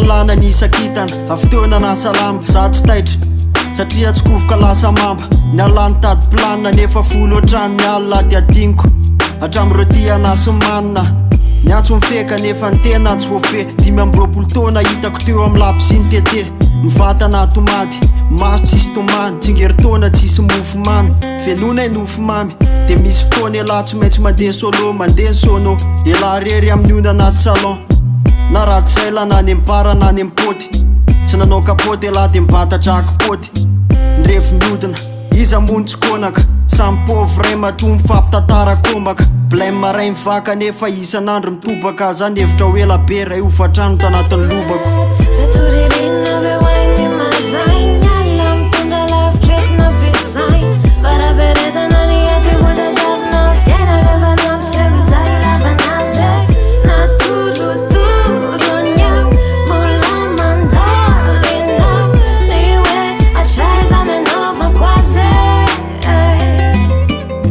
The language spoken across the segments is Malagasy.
mialana nisakitana avy nasa lamba za tsy taitra satria tsy kovoka lasa mamba nialany tady planina nefa folo otrany miala ty adiniko hatramreo ty anasy manina niantso mifeka nefa ny tena tsy voafe 5 taona hitako teo amin'ny lapy sy ny tete mivatana tomady maso tsisy tomany tsingeritona tsisy mofo mamy velonay nofo mamy de misy fotoana ela tsy maintsy mandeha solo mandeha sono ela rery amin'ny ona anaty salon na raty zay la na any mpara na any mpôty tsy nanao kapoty ela de mibatatraky pôty ndrevo miodina iza mony tsy konaka samy pauvre ray mato mifampitantara kombaka blame maray mivaka nefa isan'andro mitobaka zany hevitra ho ela be ray hofatrano tanatin'ny lobako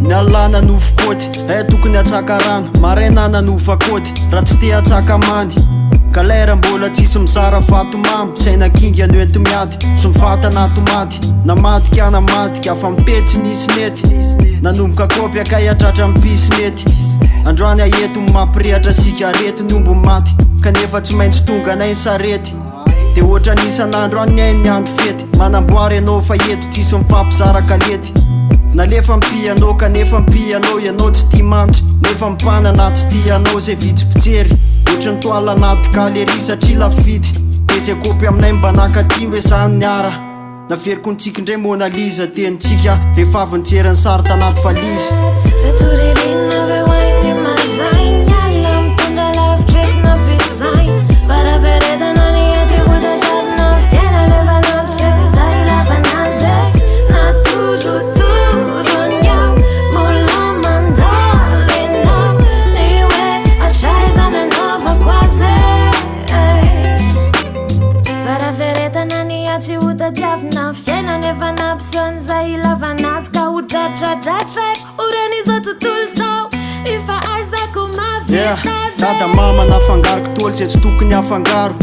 Nialana nofo kôty tokony atsaka rano maraina nanova kôty raha tsy te atsaka mandy kalera mbola tsisy mizara vatomamy saina kingy anoety miady sy mivatana tomady namadika namadika afa mipetsy nisy nety nanomboka kôpy akay atratra mpisy nety androany aeto mampirehatra sika arety nombo maty kanefa tsy maintsy tonga nay sarety de ohatra nisan'andro any ainy andro fety manamboary anao fa eto tsisy mifampizara kalety nalefa mpianao kanefa mpianao ianao tsy tia manitra nefa mipana tsy tia anao zay vitsy pijery ohatra ny toala anaty galerie satria lafidy de zay kôpy aminay mbanaka ty hoe zany niara naveriko nitsika indray monaliza tenitsika rehefa avy nijery sary tanaty valizy Tsy utadiavina fiaina nefa napsany zay ilavanas ka udradradratrek uranizao tontolo zao efa aizako mavitazay dada mama nafangaroko tôly zay tsy tokony afangaro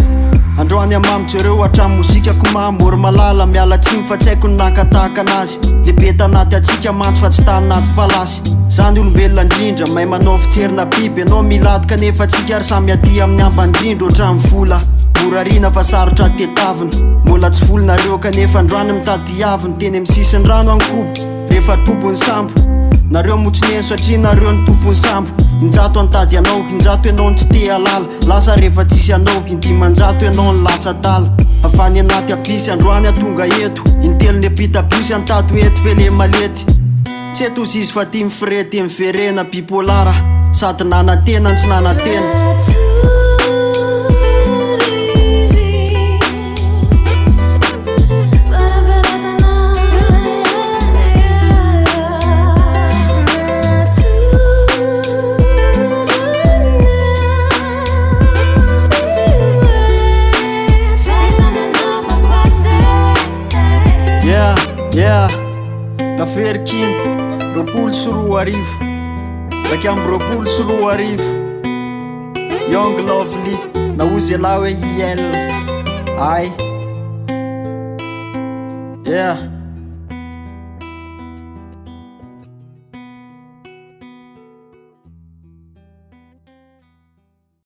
androany amamy jereo hatramy mozikako mamory malala miala tsiny fa tsy haiko ny nakatahaka anazy lehibe tanaty atsika mantso fa tsy tany naty palasy zany olombelona indrindra mahay manao fitserina biby anao miladyka nefa tsika ary samy aty amin'ny ambandrindro ohatramy vola morarina fa sarotra tetavina mbola tsy volonareo kanefa androany mitady aviny teny amin'ny sisiny rano ankobo rehefa tompony sambo nareo motsineny satria nareo ny tompony sambo injato antady anao injato ianao ny tsy te alala lasa rehefa tsisy anao indimanjato ianao ny lasa dala afany anaty apisy androany atonga eto intelony apitapisy antado eto fele malety tsy eto zizy fa ty mifirety miverena bipolara sady nanantena tsy nanantena Raferkin, roapolo sy roa arivo Baky amby roapolo sy roa arivo Young Lovely na ozy ela hoe IL Ay Yeah